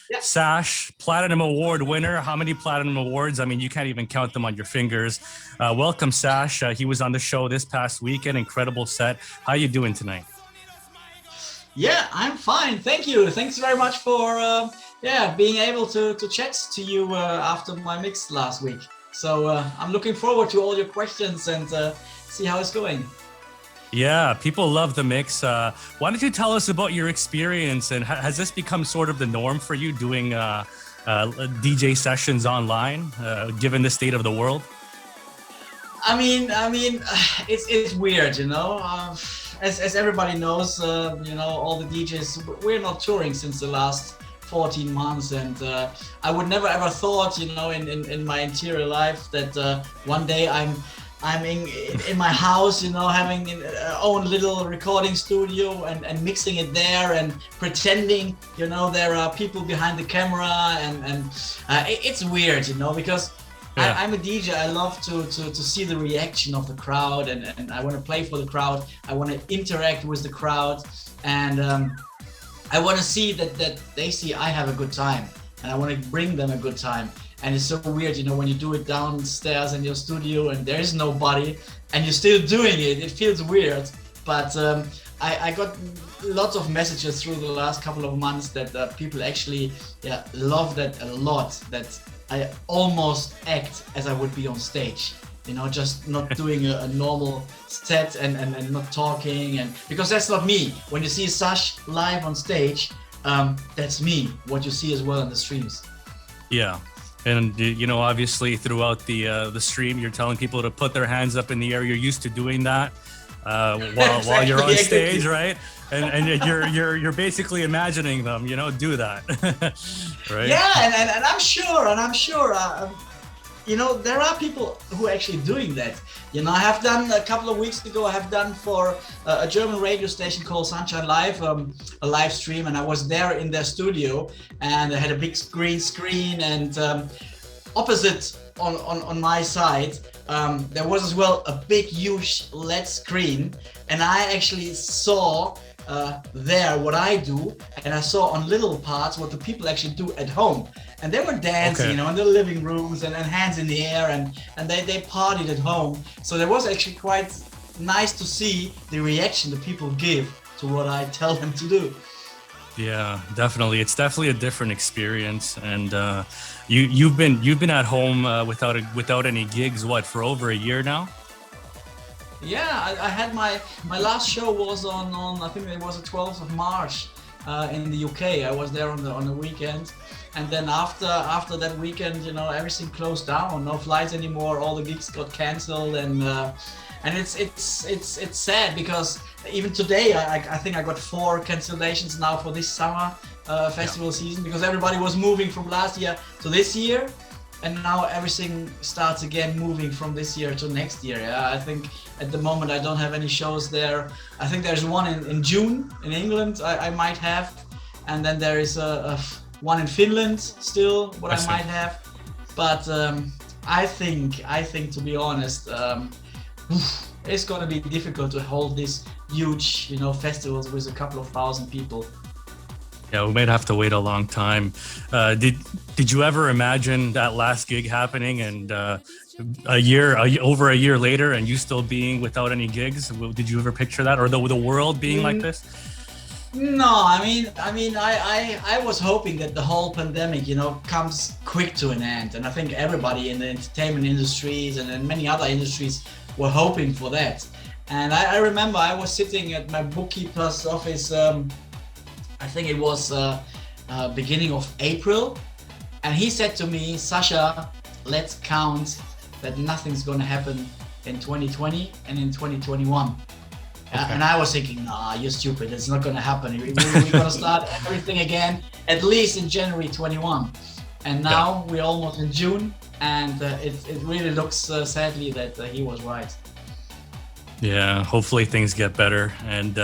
Yeah. Sash, Platinum Award winner. How many Platinum Awards? I mean, you can't even count them on your fingers. Welcome, Sash. He was on the show this past weekend. Incredible set. How you doing tonight? Yeah, I'm fine. Thank you. Thanks very much for being able to chat to you after my mix last week. So I'm looking forward to all your questions and see how it's going. Yeah, people love the mix. Why don't you tell us about your experience, and has this become sort of the norm for you doing DJ sessions online, given the state of the world? I mean, it's weird, you know. As everybody knows, all the DJs, we're not touring since the last 14 months, and I would never ever thought, in my interior life that one day I'm in my house, having an own little recording studio and mixing it there and pretending, there are people behind the camera and it's weird, because Yeah. I'm a DJ. I love to see the reaction of the crowd and I want to play for the crowd. I want to interact with the crowd and I want to see that they see I have a good time and I want to bring them a good time. And it's so weird, when you do it downstairs in your studio and there is nobody and you're still doing it. It feels weird, but I got lots of messages through the last couple of months that people actually love that a lot. That I almost act as I would be on stage. Just not doing a normal set and not talking, and because that's not me. When you see Sash live on stage, that's me. What you see as well on the streams. Yeah. And obviously throughout the stream, you're telling people to put their hands up in the air. You're used to doing that while you're on stage, right? And you're basically imagining them, do that, right? Yeah, and I'm sure, there are people who are actually doing that. I have done a couple of weeks ago. I have done for a German radio station called Sunshine Live, a live stream, and I was there in their studio, and I had a big green screen, and opposite on my side, there was as well a big, huge LED screen, and I actually saw there what I do, and I saw on little parts what the people actually do at home. And they were dancing, Okay. in the living rooms and hands in the air, and they partied at home. So that was actually quite nice to see the reaction the people give to what I tell them to do. Yeah, definitely. It's definitely a different experience. And you've been at home without any gigs, what, for over a year now? Yeah, I had my last show was on I think it was the 12th of March in the UK. I was there on the weekend, and then after that weekend, everything closed down. No flights anymore. All the gigs got cancelled, and it's sad because even today I think I got 4 cancellations now for this summer festival season because everybody was moving from last year to this year. And now everything starts again moving from this year to next year. Yeah, I think at the moment I don't have any shows there. I think there's one in June in England I might have, and then there is a one in Finland still what I I see. might have. But I think to be honest, it's gonna be difficult to hold these huge festivals with a couple of thousand people. Yeah, we might have to wait a long time. Did you ever imagine that last gig happening and over a year later, and you still being without any gigs? Did you ever picture that, or the world being like this? No, I was hoping that the whole pandemic, comes quick to an end, and I think everybody in the entertainment industries and in many other industries were hoping for that. And I remember I was sitting at my bookkeeper's office. I think it was beginning of April, and he said to me, "Sasha, let's count that nothing's going to happen in 2020 and in 2021." Okay. And I was thinking, nah, you're stupid. It's not going to happen. We're going to start everything again, at least in January 21. And now we're almost in June, and it really looks sadly that he was right. Yeah, hopefully things get better. And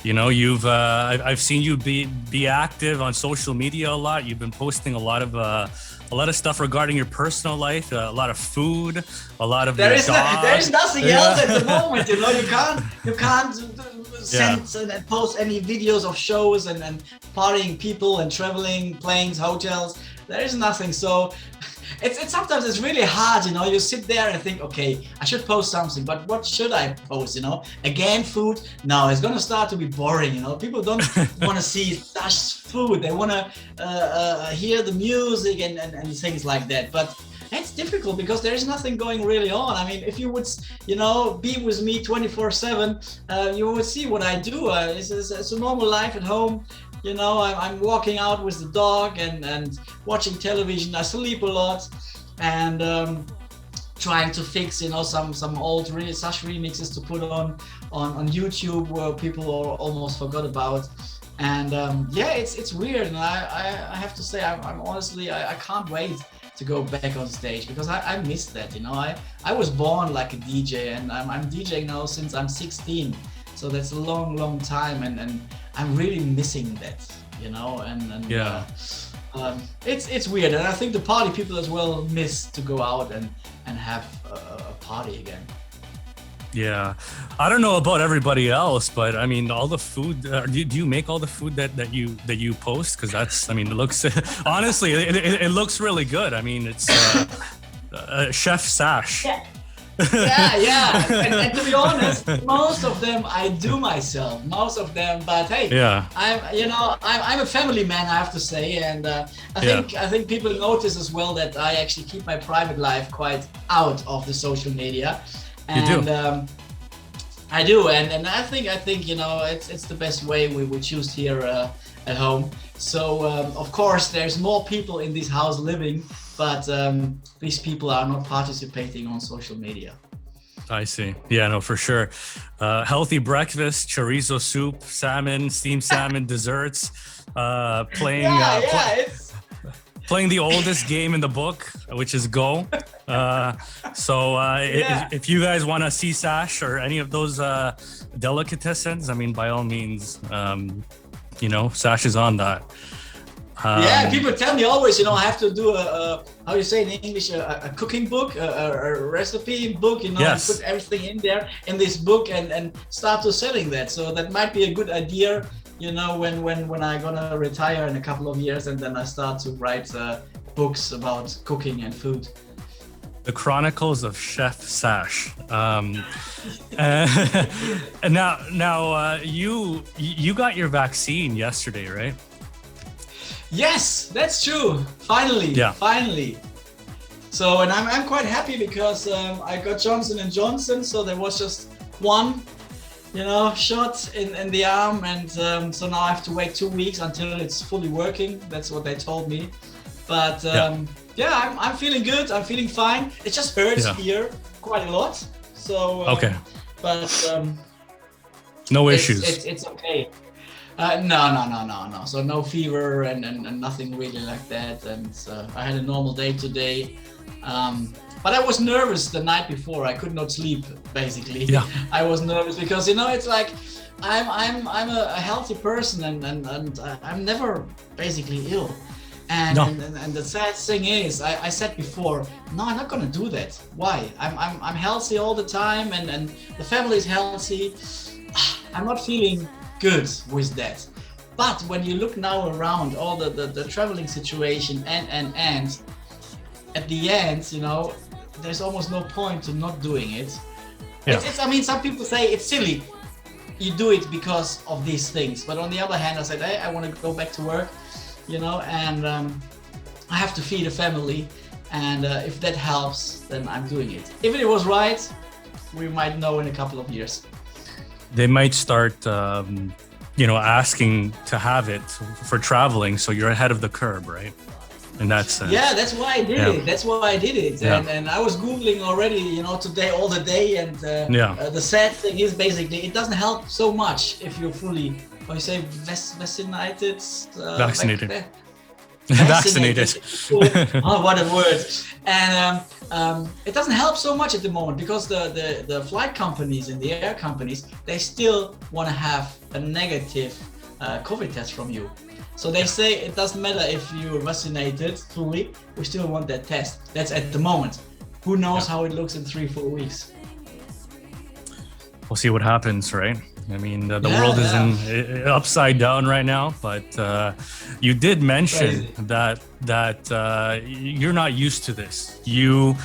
You know, I've seen you be active on social media a lot. You've been posting a lot of stuff regarding your personal life, a lot of food, a lot of there your is dog. there is nothing else at the moment. You know, you can't send and post any videos of shows and partying people and traveling, planes, hotels. There is nothing. So it's sometimes it's really hard, you know. You sit there and think, okay, I should post something, but what should I post? You know, again, food. No, it's gonna start to be boring. You know, people don't want to see Sash's food. They want to hear the music and things like that. But it's difficult because there is nothing going really on. I mean, if you would, you know, be with me 24/7, you would see what I do. It's a normal life at home. You know, I'm walking out with the dog and watching television. I sleep a lot and trying to fix, you know, some old Sash remixes to put on YouTube where people almost forgot about. And yeah, it's weird. And I have to say, I'm honestly, I can't wait to go back on stage because I miss that. You know, I was born like a DJ and I'm DJing now since I'm 16. So that's a long time and I'm really missing that, you know, and yeah. It's weird, and I think the party people as well miss to go out and have a party again. Yeah, I don't know about everybody else, but I mean, all the food. Do you make all the food that you post? Because that's, I mean, it looks honestly, it looks really good. I mean, it's Chef Sash. Yeah. And to be honest, most of them I do myself, most of them. But hey, yeah, I'm a family man, I have to say, and I think people notice as well that I actually keep my private life quite out of the social media. And, you do. I do, and I think you know it's the best way we choose here at home. So of course there's more people in this house living, but these people are not participating on social media. I see. Yeah, no, for sure. Healthy breakfast, chorizo soup, salmon, steamed salmon, desserts. Playing playing the oldest game in the book, which is Go. If you guys want to see Sash or any of those delicatessens, I mean, by all means, you know, Sash is on that. People tell me always, you know, I have to do how you say in English, a cooking book, a recipe book, you know, yes. And put everything in there in this book and start to selling that. So that might be a good idea, you know, when I'm gonna retire in a couple of years and then I start to write books about cooking and food. The Chronicles of Chef Sash. And now you got your vaccine yesterday, right? Yes, that's true. Finally. So, and I'm quite happy because I got Johnson & Johnson, so there was just one, you know, shot in the arm, and so now I have to wait 2 weeks until it's fully working. That's what they told me. But I'm feeling good. I'm feeling fine. It just hurts here quite a lot. So okay, but no issues. It's okay. No. So no fever and nothing really like that. And I had a normal day today. But I was nervous the night before. I could not sleep, basically. Yeah. I was nervous because, you know, it's like I'm a healthy person and I'm never basically ill. And the sad thing is, I said before, no, I'm not gonna do that. Why? I'm healthy all the time and the family is healthy. I'm not feeling good with that. But when you look now around all the traveling situation and at the end, you know, there's almost no point to not doing it. Yeah. I mean, some people say it's silly. You do it because of these things. But on the other hand, I said, hey, I want to go back to work, you know, and I have to feed a family. And if that helps, then I'm doing it. If it was right, we might know in a couple of years. They might start, you know, asking to have it for traveling. So you're ahead of the curve, right? In that sense. Yeah, that's why I did it. That's why I did it. Yeah. And I was Googling already, you know, today, all the day. And the sad thing is basically it doesn't help so much if you're fully, how you say, vaccinated. Vaccinated. Vaccinated. Oh, what a word. And it doesn't help so much at the moment because the flight companies and the air companies, they still want to have a negative COVID test from you. So they say it doesn't matter if you're vaccinated fully, we still want that test. That's at the moment. Who knows how it looks in 3-4 weeks? We'll see what happens, right? I mean, the world is in upside down right now, but you did mention that you're not used to this. You've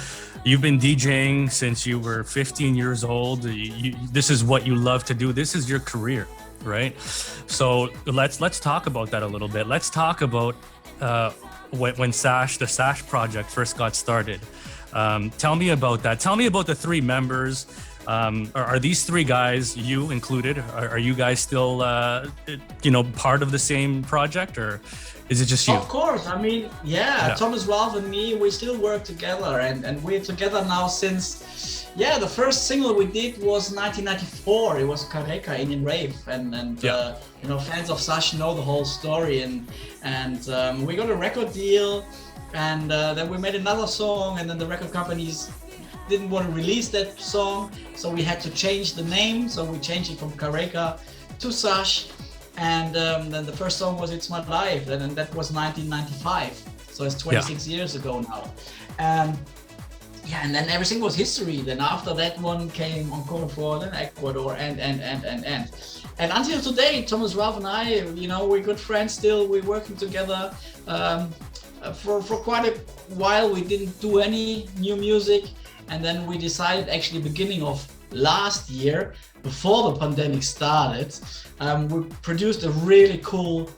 been DJing since you were 15 years old. This is what you love to do. This is your career, right? So let's talk about that a little bit. Let's talk about when the Sash project first got started. Tell me about that. Tell me about the three members. Are these three guys, you included, are you guys still, part of the same project, or is it just you? Of course. I mean, Thomas, Ralph, and me, we still work together, and we're together now since, the first single we did was 1994. It was Careca, Indian Rave, and fans of Sash know the whole story, and we got a record deal, and then we made another song, and then the record companies didn't want to release that song, so we had to change the name. So we changed it from Careca to Sash, and then the first song was It's My Life, and that was 1995. So it's 26 years ago now. And then everything was history. Then after that one came Encore, then Ecuador, and until today, Thomas, Ralph, and I, we're good friends still. We're working together. For quite a while, we didn't do any new music. And then we decided, actually beginning of last year, before the pandemic started, we produced a really cool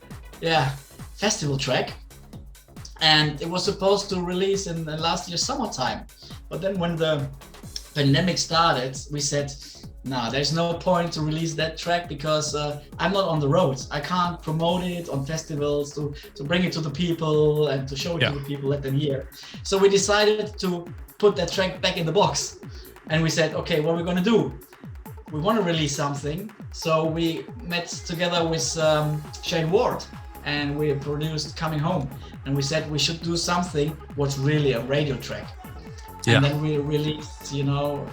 festival track. And it was supposed to release in last year's summertime. But then when the pandemic started, we said, no, there's no point to release that track because I'm not on the road. I can't promote it on festivals to bring it to the people and to show it to the people, let them hear. So we decided to put that track back in the box. And we said, okay, what are we going to do? We want to release something. So we met together with Shane Ward and we produced Coming Home. And we said we should do something what's really a radio track. Yeah. And then we released,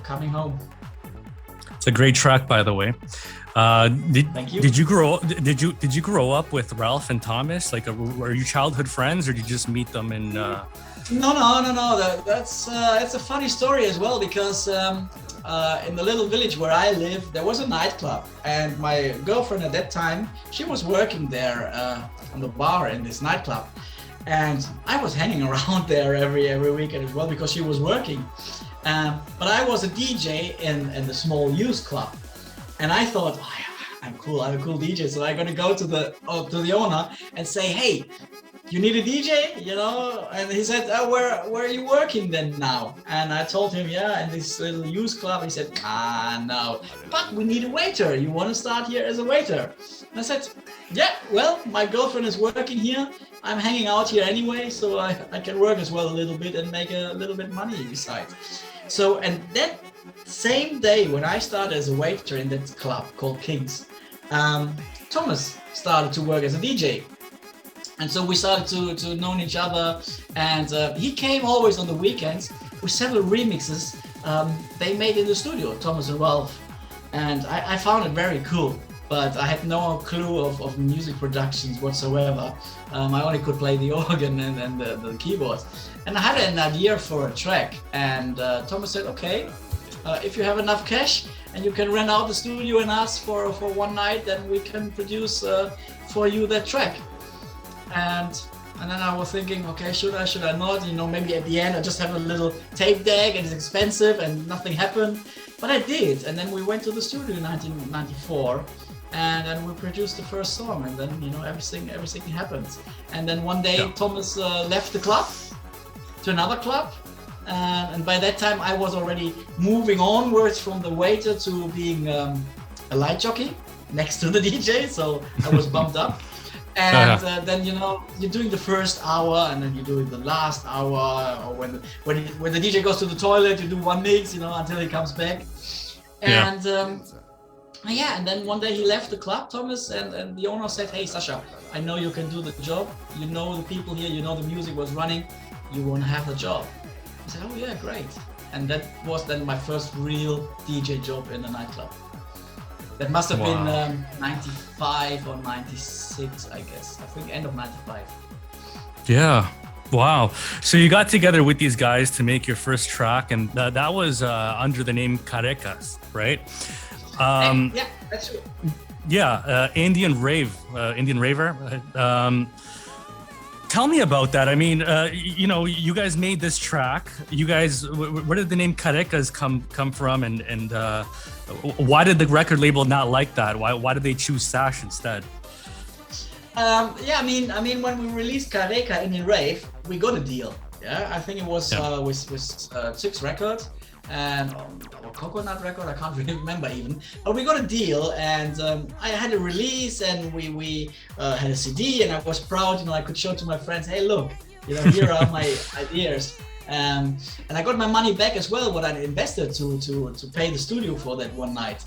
Coming Home. It's a great track, by the way. Thank you. Did you grow up with Ralph and Thomas? Like, were you childhood friends, or did you just meet them in? No. That's a funny story as well because in the little village where I live, there was a nightclub, and my girlfriend at that time, she was working there on the bar in this nightclub, and I was hanging around there every weekend as well because she was working. But I was a DJ in the small youth club, and I thought, I'm cool. I'm a cool DJ, so I'm gonna go to the owner and say, hey, you need a DJ, And he said, where are you working then now? And I told him, in this little youth club. He said, no, but we need a waiter. You want to start here as a waiter? And I said, well, my girlfriend is working here. I'm hanging out here anyway, so I can work as well a little bit and make a little bit money besides. So, and that same day when I started as a waiter in that club called Kings, Thomas started to work as a DJ. And so we started to know each other, and he came always on the weekends with several remixes they made in the studio, Thomas and Ralph. And I found it very cool, but I had no clue of music productions whatsoever. I only could play the organ and the keyboard. And I had an idea for a track, and Thomas said, okay, if you have enough cash and you can rent out the studio and us for one night, then we can produce for you that track. And then I was thinking, okay, should I not? Maybe at the end I just have a little tape deck and it's expensive and nothing happened. But I did. And then we went to the studio in 1994 and then we produced the first song, and then, everything happened. And then one day Thomas left the club to another club. And by that time I was already moving onwards from the waiter to being a light jockey next to the DJ. So I was bumped up. And then you're doing the first hour, and then you're doing the last hour, or when the DJ goes to the toilet, you do one mix, until he comes back. And Yeah, and then one day he left the club, Thomas, and the owner said, hey, Sasha, I know you can do the job. You know the people here, you know the music was running. You want to have the job. I said, oh yeah, great. And that was then my first real DJ job in a nightclub. That must have been 95 or 96, I guess. I think end of 95. Yeah. Wow. So you got together with these guys to make your first track, and that was under the name Carecas, right? Yeah, that's true. Yeah, Indian raver. Tell me about that. I mean, you know, you guys made this track. You guys, where did the name Carecas come from, and why did the record label not like that? Why did they choose Sash instead? Yeah, I mean, when we released Careca Indian Rave, we got a deal. Yeah, I think it was with Six Records and or Coconut Record. I can't really remember even, but we got a deal, and I had a release, and we had a CD, and I was proud. You know, I could show to my friends, hey, look, you know, here are my ideas. And I got my money back as well, what I invested to pay the studio for that one night.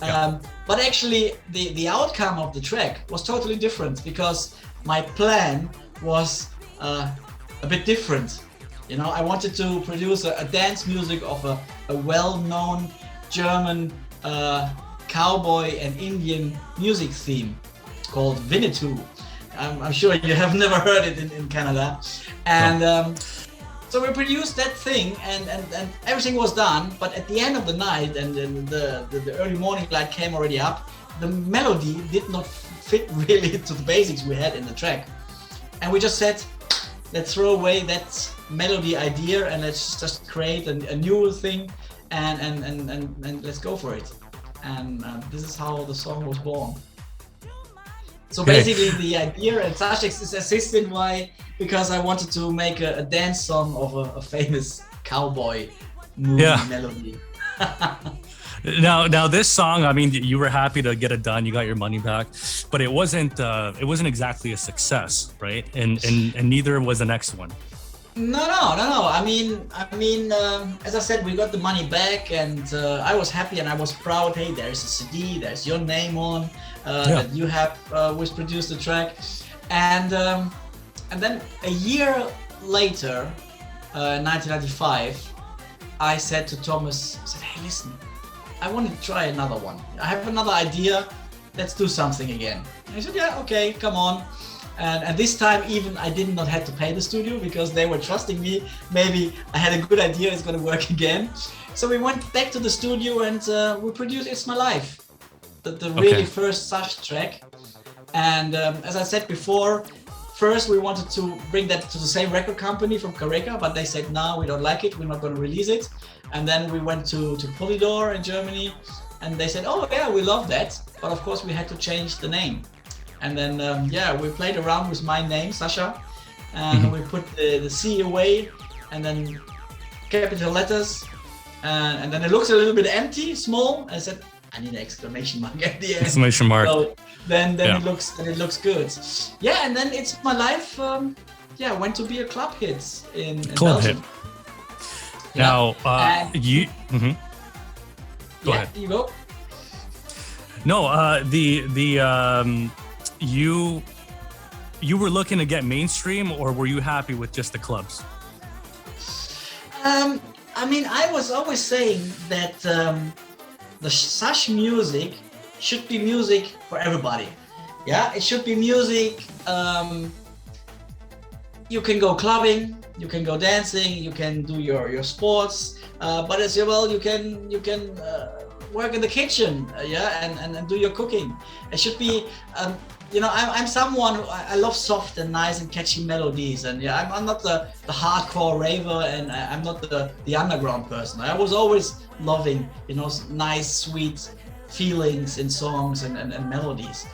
But actually, the outcome of the track was totally different, because my plan was a bit different. You know, I wanted to produce a dance music of a well-known German cowboy and Indian music theme called Winnetou. I'm sure you have never heard it in Canada. And so we produced that thing, and everything was done. But at the end of the night, and the early morning light came already up, the melody did not fit really to the basics we had in the track. And we just said, let's throw away that melody idea and let's just create a new thing, and let's go for it. And this is how the song was born. So basically, the idea, and Sash is assisted why, because I wanted to make a dance song of a famous cowboy movie melody. Now this song, I mean, you were happy to get it done. You got your money back, but it wasn't exactly a success, right? And neither was the next one. No. I mean, as I said, we got the money back, and I was happy and I was proud. Hey, there's a CD, there's your name on, that you have was produced the track, and then a year later, 1995, I said to Thomas, I said, hey, listen, I want to try another one. I have another idea. Let's do something again. And he said, yeah, okay, come on. And this time even I did not have to pay the studio, because they were trusting me. Maybe I had a good idea, it's going to work again. So we went back to the studio, and we produced It's My Life, the really first Sash track. And as I said before, first we wanted to bring that to the same record company from Careca, but they said, no, we don't like it, we're not going to release it. And then we went to Polydor in Germany, and they said, oh yeah, we love that, but of course we had to change the name. And then we played around with my name, Sasha, and we put the C away, and then capital letters, and then it looks a little bit empty, small. I said, I need an exclamation mark at the end. Exclamation mark. So then it looks good. Yeah, and then It's My Life. Went to be a club hit in club Belgium. hit. Now, you. Go ahead. You go. No, you were looking to get mainstream, or were you happy with just the clubs? I mean, I was always saying that the Sash music should be music for everybody. Yeah, it should be music. You can go clubbing, you can go dancing, you can do your sports, but as well you can work in the kitchen, and do your cooking. It should be. You know, I'm someone who I love soft and nice and catchy melodies, and I'm not the hardcore raver, and I'm not the underground person. I was always loving, you know, nice, sweet feelings in songs and melodies,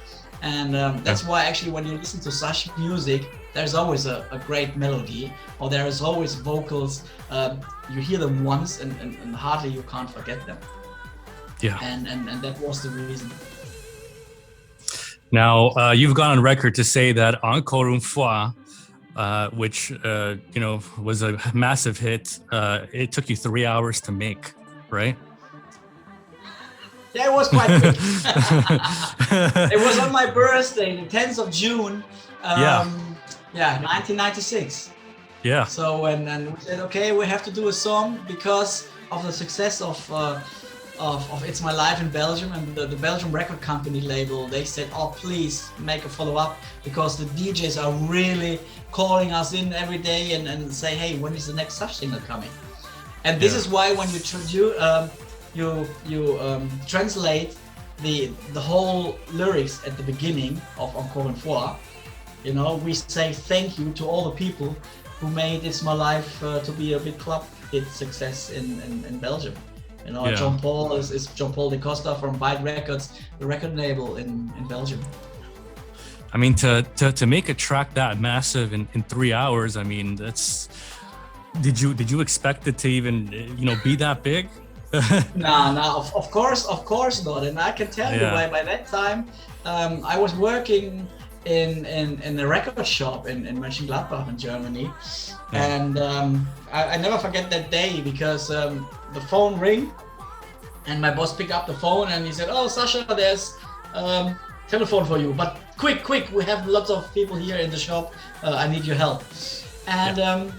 and that's why actually when you listen to Sash music, there's always a great melody, or there is always vocals. You hear them once, and hardly you can't forget them. Yeah, and that was the reason. Now, you've gone on record to say that Encore une fois, which, was a massive hit, it took you 3 hours to make, right? Yeah, it was quite quick. It was on my birthday, the 10th of June. Yeah. Yeah, 1996. Yeah. So and we said, okay, we have to do a song because of the success of It's My Life in Belgium, and the Belgium record company label. They said, oh, please make a follow-up, because the DJs are really calling us in every day and say, hey, when is the next Sash single coming? And this is why when you translate the whole lyrics at the beginning of Encore une fois, you know, we say thank you to all the people who made It's My Life to be a big club hit success in Belgium. You know, John Paul is John Paul de Costa from Byte Records, the record label in Belgium. I mean, to make a track that massive in 3 hours, I mean, that's. Did you expect it to even, you know, be that big? No, of course not. And I can tell you by that time, I was working in a record shop in Mönchengladbach in Germany, and I never forget that day, because the phone rang, and my boss picked up the phone and he said, "Oh, Sasha, there's telephone for you, but quick, we have lots of people here in the shop. I need your help." And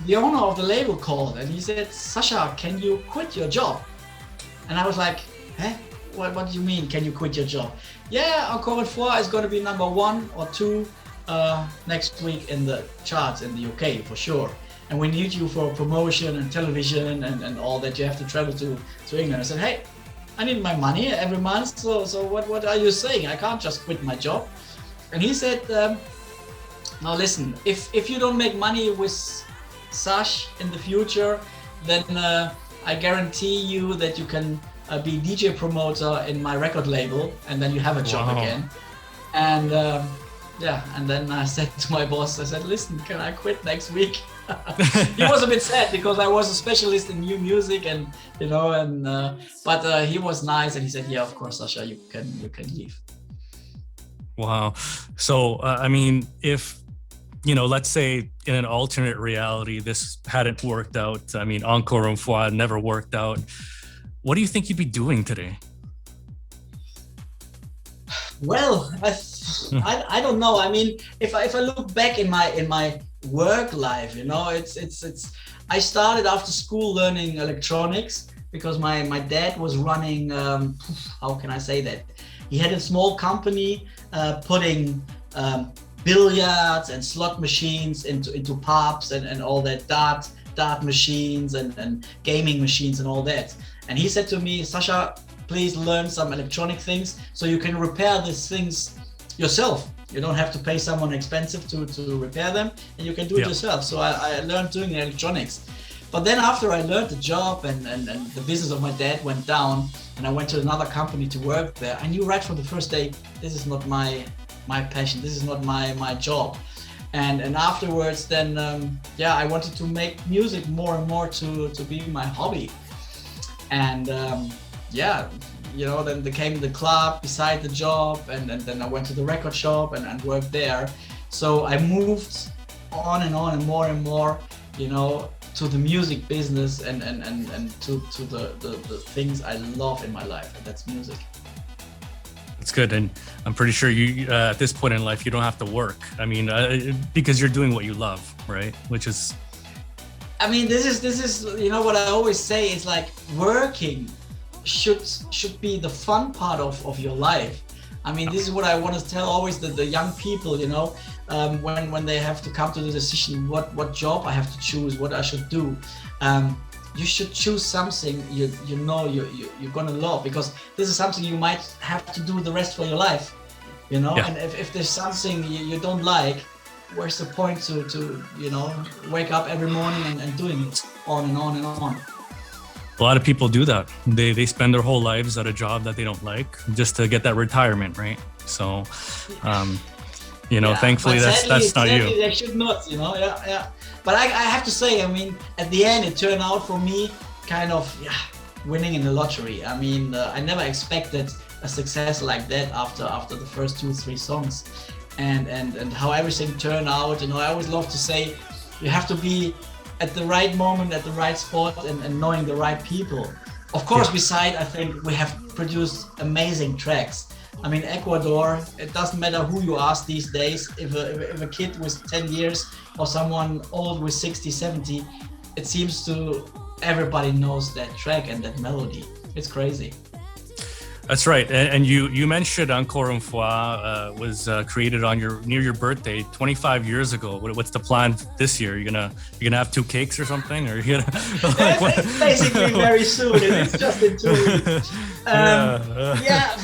the owner of the label called and he said, "Sasha, can you quit your job?" And I was like, "Huh? What do you mean, can you quit your job?" "Yeah, Encore une fois is going to be number 1 or 2 next week in the charts in the UK for sure. And we need you for promotion and television and all that. You have to travel to England." I said, "Hey, I need my money every month, so what are you saying? I can't just quit my job." And he said, "Now listen, if you don't make money with Sash in the future, then I guarantee you that you can be DJ promoter in my record label, and then you have a job again." And and then I said to my boss, I said, "Listen, can I quit next week?" He was a bit sad because I was a specialist in new music, and you know, and but he was nice and he said, "Yeah, of course, Sasha, you can leave." Wow. So I mean, if, you know, let's say in an alternate reality, this hadn't worked out. I mean, Encore une fois never worked out. What do you think you'd be doing today? Well, I don't know. I mean, if I look back in my work life, you know, it's I started after school learning electronics because my dad was running, how can I say that? He had a small company putting billiards and slot machines into pubs and all that, dart machines and gaming machines and all that. And he said to me, "Sasha, please learn some electronic things so you can repair these things yourself. You don't have to pay someone expensive to repair them, and you can do it yourself." So I learned doing electronics. But then after I learned the job and the business of my dad went down and I went to another company to work there, I knew right from the first day, this is not my passion, this is not my job. And afterwards then, I wanted to make music more and more to be my hobby. And you know, then there came the club beside the job, and then I went to the record shop and worked there. So I moved on and more, you know, to the music business and to the things I love in my life, and that's music. That's good, and I'm pretty sure you at this point in life you don't have to work. I mean, because you're doing what you love, right? Which is, I mean, this is you know what I always say is like working should be the fun part of your life. I mean, this is what I want to tell always the young people, you know, when they have to come to the decision what job I have to choose, what I should do. You should choose something you know you're gonna love, because this is something you might have to do the rest for your life, you know. And if there's something you don't like, where's the point to you know, wake up every morning and doing it on and on and on. a lot of people do that. They spend their whole lives at a job that they don't like just to get that retirement, right? So you know, thankfully that's not you. They should not, you know. But I have to say, I mean, at the end it turned out for me kind of winning in the lottery. I mean, I never expected a success like that after the first 2-3 songs, and how everything turned out. You know, I always love to say you have to be at the right moment, at the right spot, and knowing the right people. Of course, beside, I think we have produced amazing tracks. I mean, Ecuador, it doesn't matter who you ask these days, if a kid with 10 years or someone old with 60, 70, it seems to everybody knows that track and that melody. It's crazy. That's right, and you mentioned Encore une fois was created on near your birthday 25 years ago. What's the plan this year? You're gonna have 2 cakes or something, or you're gonna? It's basically very soon. It's just in 2 weeks. Yeah.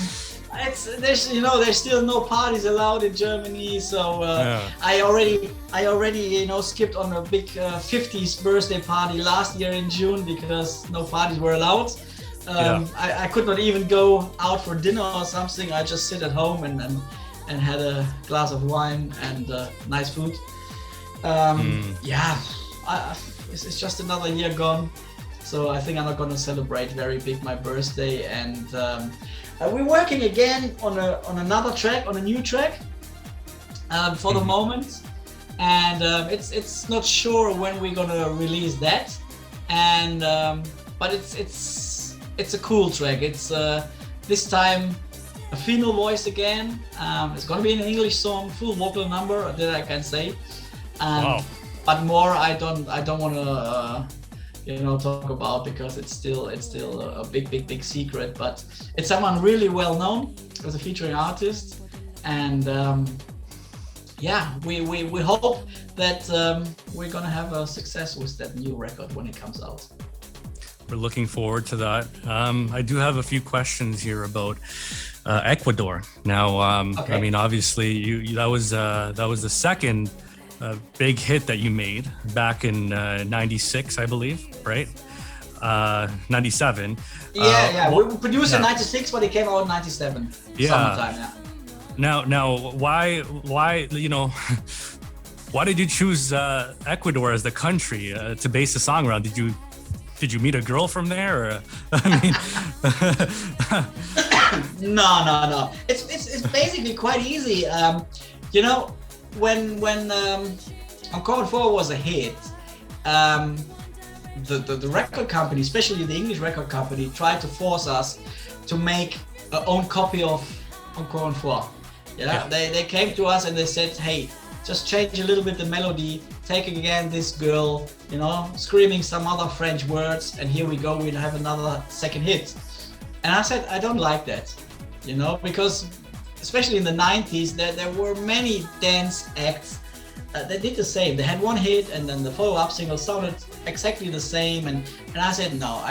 There's still no parties allowed in Germany, so I already skipped on a big 50th birthday party last year in June because no parties were allowed. I could not even go out for dinner or something. I just sit at home and had a glass of wine and nice food. It's just another year gone, so I think I'm not gonna celebrate very big my birthday. And we're working again on another track, on a new track for the moment, and it's not sure when we're gonna release that. And but it's a cool track. It's this time a female voice again. It's gonna be an English song, full vocal number that I can say. Wow. But more I don't want to talk about because it's still a big secret. But it's someone really well known as a featuring artist, and we hope that we're gonna have a success with that new record when it comes out. We're looking forward to that. I do have a few questions here about Ecuador. Now, Okay. I mean, obviously, that was the second big hit that you made back in '96, I believe, right? '97. We produced in '96, but it came out in '97. Summertime. Yeah. Now, why why did you choose Ecuador as the country to base the song around? Did you meet a girl from there? Or, I mean, no. It's basically quite easy. When Encore une fois was a hit, the record company, especially the English record company, tried to force us to make our own copy of Encore une fois. They came to us and they said, hey, just change a little bit the melody, take again this girl, screaming some other French words, and here we go, we'll have another second hit. And I said, I don't like that, because especially in the 90s, there were many dance acts that did the same. They had one hit and then the follow-up single sounded exactly the same, and I said, no,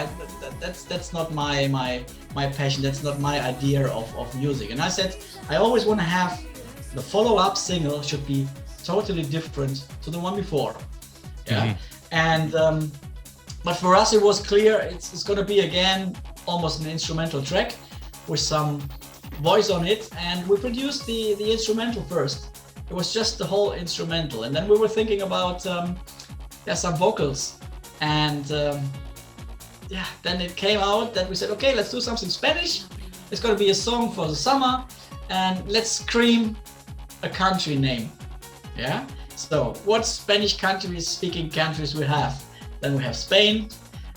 that's not my passion, that's not my idea of music. And I said, I always want to have the follow-up single should be totally different to the one before. And but for us it was clear it's going to be again almost an instrumental track with some voice on it, and we produced the instrumental first. It was just the whole instrumental, and then we were thinking about some vocals, and then it came out that we said, okay, let's do something Spanish. It's going to be a song for the summer, and let's scream a country name. So what Spanish speaking countries we have? Then we have Spain,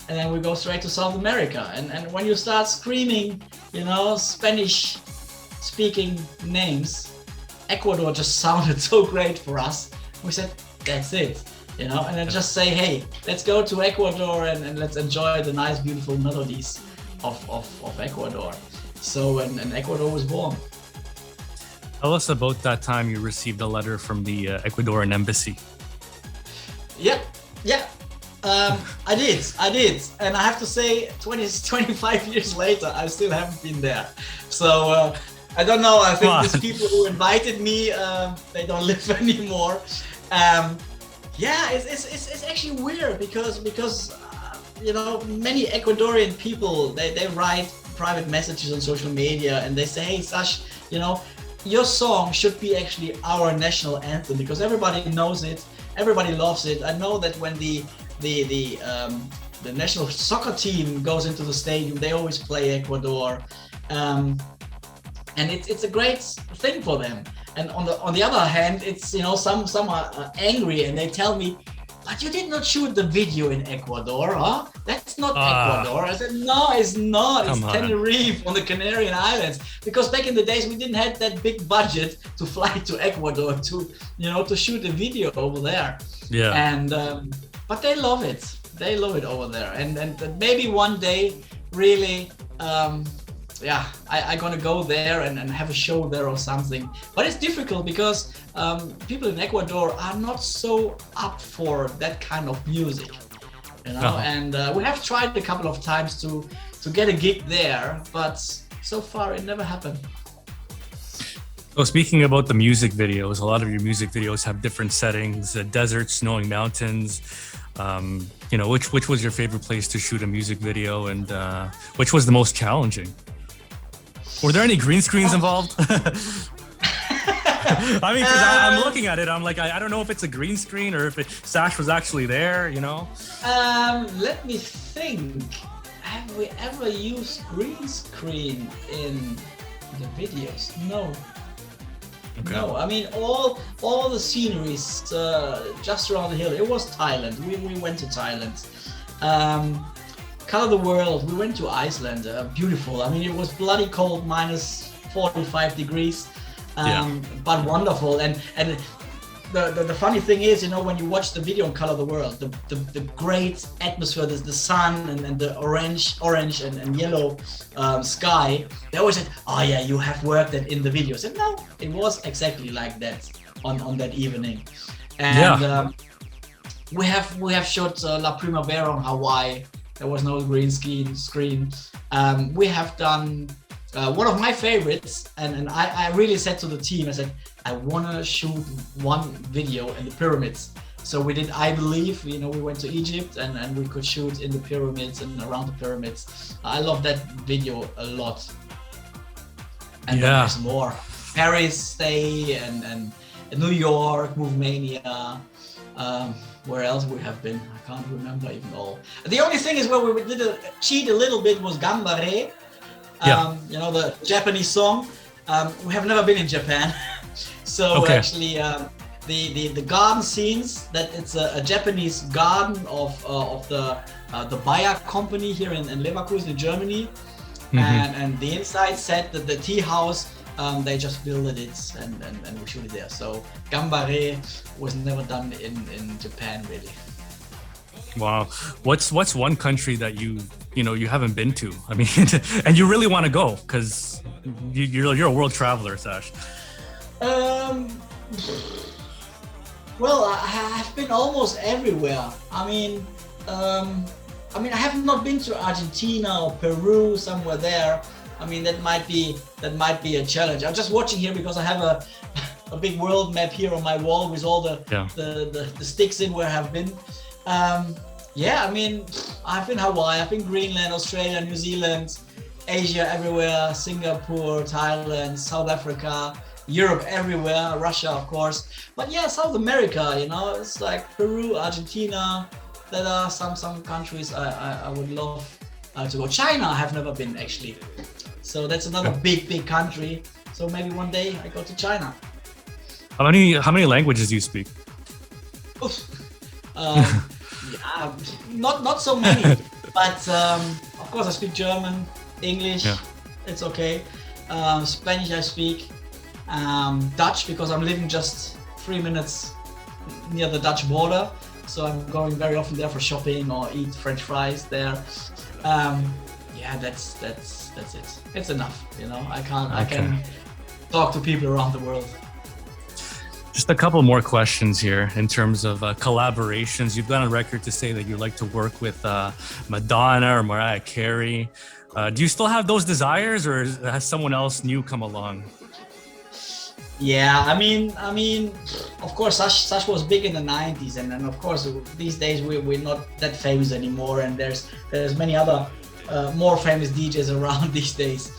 and then we go straight to South America. And when you start screaming, Spanish speaking names, Ecuador just sounded so great for us. We said, that's it, and then just say, hey, let's go to Ecuador and let's enjoy the nice, beautiful melodies of Ecuador. So, and Ecuador was born. Tell us about that time you received a letter from the Ecuadorian embassy. Yeah. I did. And I have to say, 25 years later, I still haven't been there. So I don't know. I think these people who invited me, they don't live anymore. It's actually weird because many Ecuadorian people, they write private messages on social media and they say, hey, Sash, your song should be actually our national anthem because everybody knows it, everybody loves it. I know that when the national soccer team goes into the stadium, they always play Ecuador, and it's a great thing for them. And on the other hand, it's some are angry and they tell me, why but you did not shoot the video in Ecuador, huh? That's not Ecuador. I said, no, it's not. It's Tenerife on the Canarian Islands. Because back in the days, we didn't have that big budget to fly to Ecuador to shoot a video over there. Yeah. And but they love it. They love it over there. And maybe one day, really, I'm gonna go there and have a show there or something. But it's difficult because people in Ecuador are not so up for that kind of music, And we have tried a couple of times to get a gig there, but so far it never happened. So speaking about the music videos, a lot of your music videos have different settings: desert, snowing mountains. Which was your favorite place to shoot a music video, and which was the most challenging? Were there any green screens involved? I mean, because I'm looking at it, I'm like, I don't know if it's a green screen or if Sash was actually there, Let me think. Have we ever used green screen in the videos? No. Okay. No, I mean all the sceneries just around the hill. It was Thailand. We went to Thailand. Color the World. We went to Iceland. Beautiful. I mean, it was bloody cold, minus 45 degrees, but wonderful. And the funny thing is, when you watch the video on Color the World, the great atmosphere, the sun and the orange and yellow sky, they always said, oh yeah, you have worked that in the video. I said, no, it was exactly like that on that evening. And we have shot La Primavera on Hawaii. There was no green screen. We have done one of my favorites, and I really said to the team, I said, I want to shoot one video in the pyramids. So we did I Believe, we went to Egypt and we could shoot in the pyramids and around the pyramids. I love that video a lot. And there's more. Paris Stay and New York, Movemania. Where else we have been? I can't remember even all. The only thing is where we did cheat a little bit was Gambare. The Japanese song. We have never been in Japan. So actually the garden scenes, that it's a Japanese garden of the Bayer company here in Leverkusen in Germany. Mm-hmm. And the inside set, the tea house, they just built it and we shoot it there. So Gambare was never done in Japan, really. Wow. What's one country that you haven't been to? I mean, and you really want to go because you're a world traveler, Sash. Well, I have been almost everywhere. I mean, I have not been to Argentina or Peru, somewhere there. I mean, that might be a challenge. I'm just watching here because I have a big world map here on my wall with all the sticks in where I have been. I mean, I've been Hawaii, I've been Greenland, Australia, New Zealand, Asia everywhere, Singapore, Thailand, South Africa, Europe everywhere, Russia of course. But South America, it's like Peru, Argentina. There are some countries I would love to go. China I have never been actually. So that's another big country. So maybe one day I go to China. How many languages do you speak? Not so many, but of course I speak German, English. It's okay. Spanish I speak. Dutch, because I'm living just 3 minutes near the Dutch border, so I'm going very often there for shopping or eat French fries there. That's it. It's enough, I can talk to people around the world. Just a couple more questions here in terms of collaborations. You've gone on record to say that you like to work with Madonna or Mariah Carey. Do you still have those desires, or has someone else new come along? Yeah, I mean, of course, Sash was big in the 90s, and of course, these days we're not that famous anymore, and there's many other more famous DJs around these days.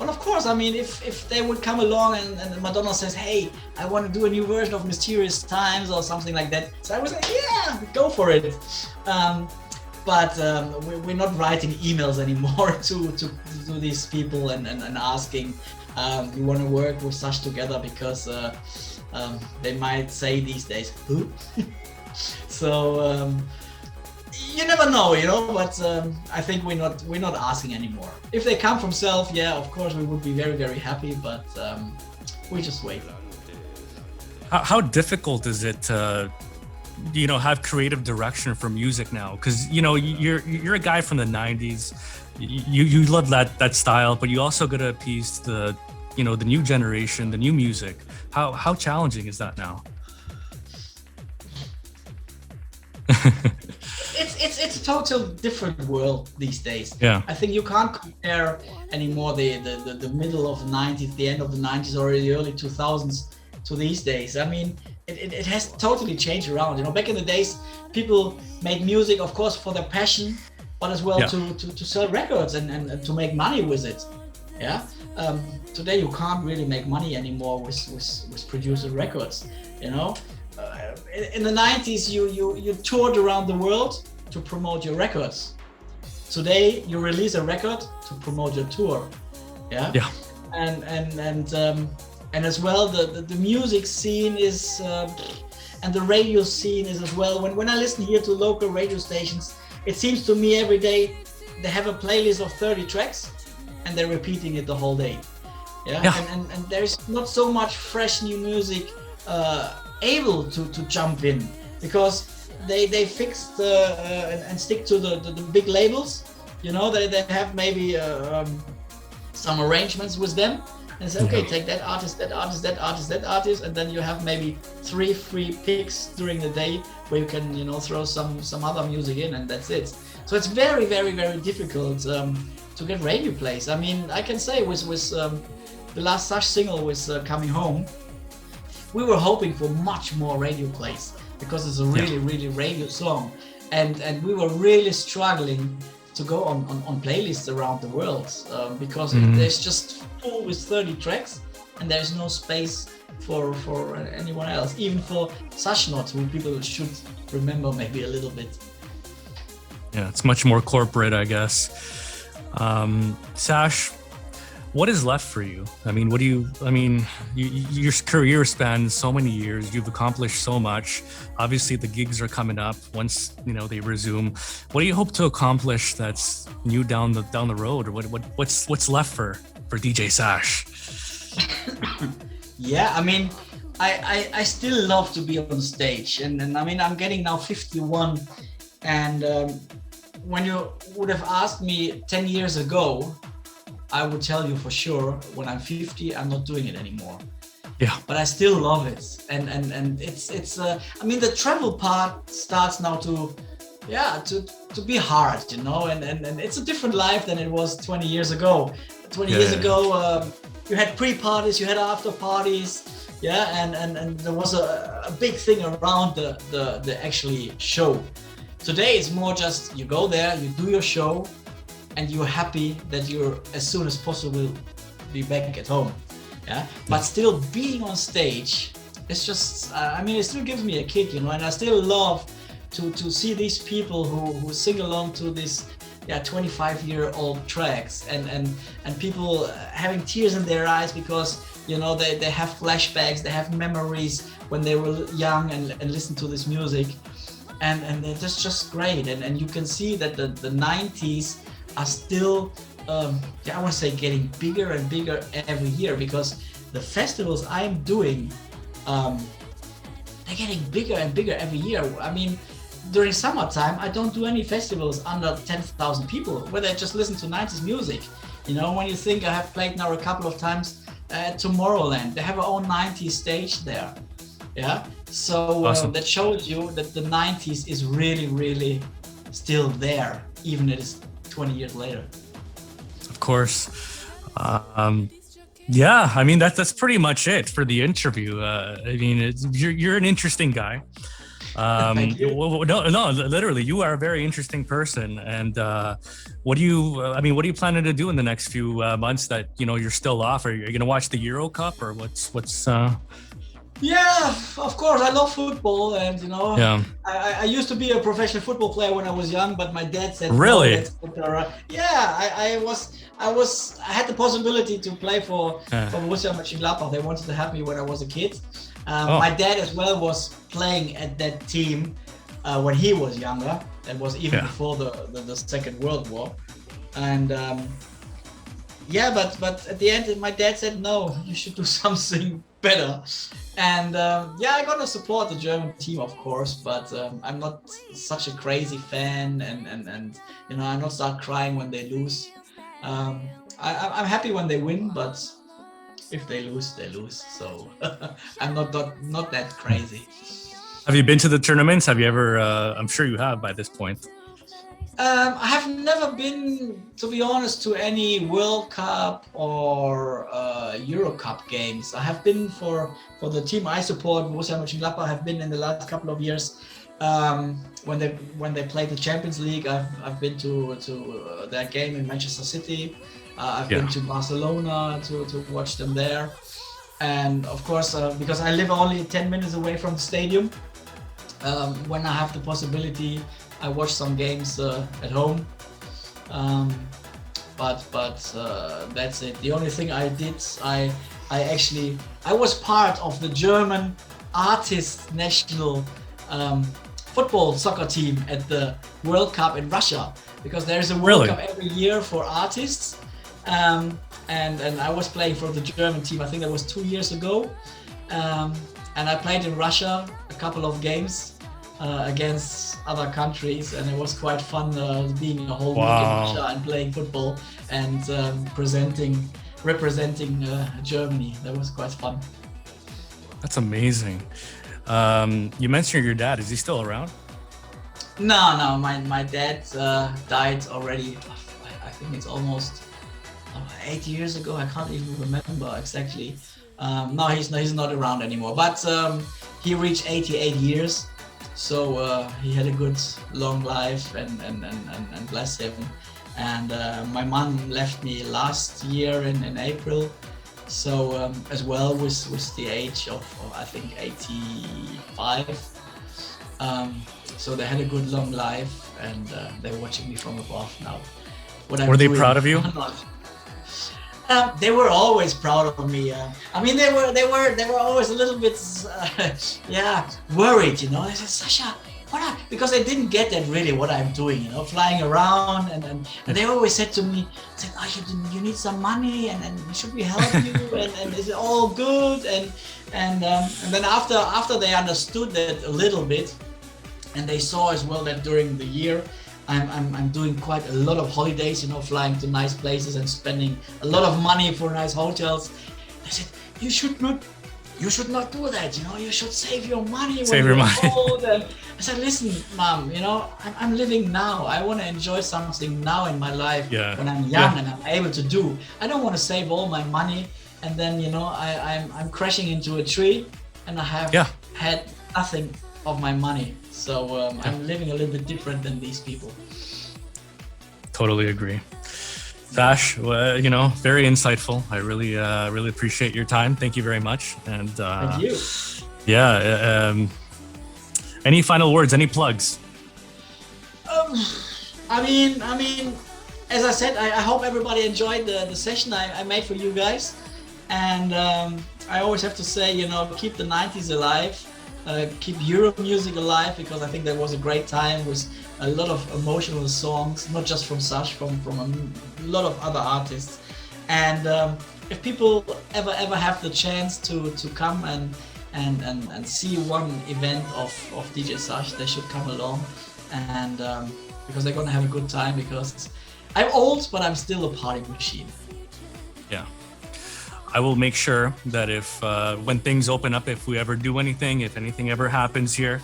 But of course, I mean, if they would come along and Madonna says, hey, I want to do a new version of Mysterious Times or something like that, so I was like, yeah, go for it. But we're not writing emails anymore to these people and asking, you want to work with Sash together, because they might say these days, who? So you never know, you know. But I think we're not asking anymore. If they come from self, yeah, of course we would be very, very happy. But we just wait. How difficult is it to, have creative direction for music now? Because you're a guy from the '90s. You love that style, but you also got to appease the new generation, the new music. How challenging is that now? It's a total different world these days. Yeah. I think you can't compare anymore the middle of the '90s, the end of the '90s, or the early 2000s to these days. I mean, it has totally changed around. Back in the days, people made music, of course, for their passion, but as well to sell records and to make money with it. Yeah. Today you can't really make money anymore with producing records. In the '90s, you toured around the world to promote your records. Today you release a record to promote your tour. Yeah. Yeah. And as well, the music scene is and the radio scene is as well. When I listen here to local radio stations, it seems to me every day they have a playlist of 30 tracks and they're repeating it the whole day. Yeah. And there's not so much fresh new music able to jump in, because they fixed and stick to the big labels. They have maybe some arrangements with them and say, okay, take that artist, that artist, that artist, that artist, and then you have maybe 3 free picks during the day where you can throw some other music in, and that's it. So it's very, very, very difficult to get radio plays. I mean, I can say with the last Sash single with Coming Home, we were hoping for much more radio plays, because it's a really, really radio song, and we were really struggling to go on playlists around the world, because there's just full with 30 tracks and there's no space for anyone else, even for Sash notes, who people should remember maybe a little bit. Yeah, it's much more corporate, I guess. Sash, what is left for you? I mean, your career spans so many years. You've accomplished so much. Obviously, the gigs are coming up once they resume. What do you hope to accomplish that's new down the road, or what's left for DJ Sash? Yeah, I mean, I still love to be on stage, and I mean, I'm getting now 51, and when you would have asked me 10 years ago, I would tell you for sure, when I'm 50, I'm not doing it anymore. Yeah. But I still love it, and it's I mean, the travel part starts now to be hard, and it's a different life than it was 20 years ago. 20 years ago, you had pre-parties, you had after parties, and there was a big thing around the actually show. Today it's more just you go there, you do your show, and you're happy that you're as soon as possible be back at home. But still being on stage, it's just I mean, it still gives me a kick, and I still love to see these people who sing along to this 25-year-old tracks, and people having tears in their eyes, because they have flashbacks, they have memories when they were young and listen to this music, and that's just great, and you can see that the 90s are still I want to say getting bigger and bigger every year, because the festivals I'm doing, they're getting bigger and bigger every year. I mean, during summertime, I don't do any festivals under 10,000 people where they just listen to 90s music. When you think, I have played now a couple of times at Tomorrowland, they have their own 90s stage there. So awesome. That shows you that the 90s is really, really still there, even it is 20 years later. Of course. I mean, that's pretty much it for the interview. I mean, you're an interesting guy. Thank you. No, literally, you are a very interesting person. And what are you planning to do in the next few months that you're still off? Are you going to watch the Euro Cup, or what's? Yeah, of course. I love football, and I used to be a professional football player when I was young, but my dad said, really? No, I had the possibility to play for Borussia Mönchengladbach. They wanted to have me when I was a kid. My dad as well was playing at that team when he was younger. That was even Yeah. before the Second World War. And yeah, but at the end, my dad said, no, you should do something better. And yeah, I'm gonna support the German team, of course, but I'm not such a crazy fan, and you know, I'm not start crying when they lose. I'm happy when they win, but if they lose, they lose. So I'm not that crazy. Have you been to the tournaments? Have you ever? I'm sure you have by this point. I have never been, to be honest, to any World Cup or Euro Cup games. I have been for the team I support, Borussia Mönchengladbach. I have been in the last couple of years when they played the Champions League. I've been to their game in Manchester City. I've been to Barcelona to watch them there, and of course because I live only 10 minutes away from the stadium. When I have the possibility, I watch some games at home, but that's it. The only thing I did, I was part of the German artist national football soccer team at the World Cup in Russia, because there is a World Cup every year for artists, and I was playing for the German team. I think that was 2 years ago, and I played in Russia a couple of games against other countries, and it was quite fun being a whole week in Russia and playing football and representing Germany. That was quite fun. That's amazing. You mentioned your dad. Is he still around? No, my dad died already. I think it's almost 8 years ago. I can't even remember exactly. No, he's not around anymore. But he reached 88 years. So he had a good long life, and bless him. And my mom left me last year in April. So as well with the age of I think 85. So they had a good long life, and they're watching me from above now. Were they proud of you? They were always proud of me. I mean, they were always a little bit, worried. You know, they said, Sasha, what up? Because they didn't get that really what I'm doing. You know, flying around, and they always said to me, said, oh, you need some money, and should we help you? and is it all good? And then after they understood that a little bit, and they saw as well that during the year, I'm doing quite a lot of holidays, you know, flying to nice places and spending a lot of money for nice hotels. They said, you should not do that, you know, you should save your money when you're old. And I said, listen, Mom, you know, I'm living now. I want to enjoy something now in my life when I'm young and I'm able to do. I don't want to save all my money and then, you know, I'm crashing into a tree and I have had nothing of my money. So I'm living a little bit different than these people. Totally agree. Sash, you know, very insightful. I really appreciate your time. Thank you very much. And thank you. Yeah. Any final words? Any plugs? I mean, as I said, I hope everybody enjoyed the session I made for you guys. And I always have to say, you know, keep the 90s alive. Keep Euro music alive, because I think that was a great time with a lot of emotional songs, not just from Sash, from a lot of other artists. And if people ever have the chance to come and see one event of DJ Sash, they should come along, and because they're gonna have a good time, because I'm old, but I'm still a party machine. Yeah. I will make sure that if when things open up, if we ever do anything, if anything ever happens here,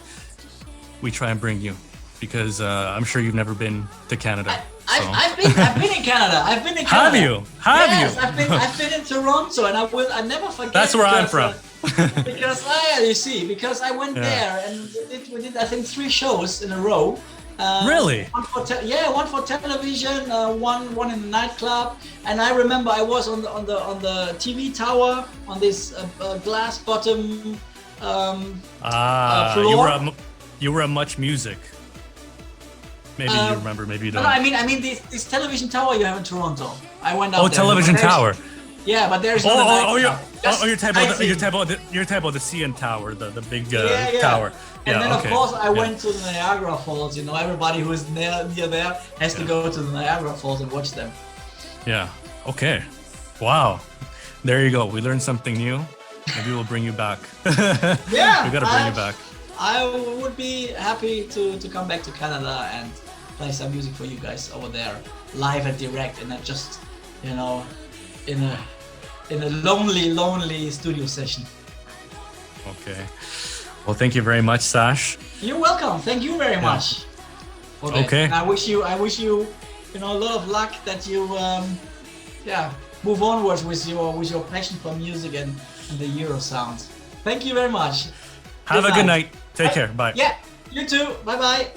we try and bring you, because I'm sure you've never been to Canada. I've been in Canada. I've been in Canada. Have you? Yes, I've been in Toronto, and I never forget. That's where I'm from. Because you see, because I went there and we did I think 3 shows in a row. Really? One for television, one in the nightclub, and I remember I was on the TV tower on this glass bottom floor. You were at Much Music. Maybe you remember, maybe you don't. No, I mean this television tower you have in Toronto. I went up there. Television tower. Yeah, but there's not a nightclub. You're talking about the CN Tower, the big tower. And then of course I went to the Niagara Falls. You know, everybody who is near there has to go to the Niagara Falls and watch them. Yeah. Okay. Wow. There you go. We learned something new. Maybe we'll bring you back. Yeah. We gotta bring you back. I would be happy to come back to Canada and play some music for you guys over there, live and direct, and not just, you know, in a lonely studio session. Okay. Well, thank you very much, Sash. You're welcome. Thank you very much for that. Okay. And I wish you, you know, a lot of luck that you, move onwards with your passion for music and the Euro sound. Thank you very much. Have a good night. Take care. Bye. Yeah, you too. Bye bye.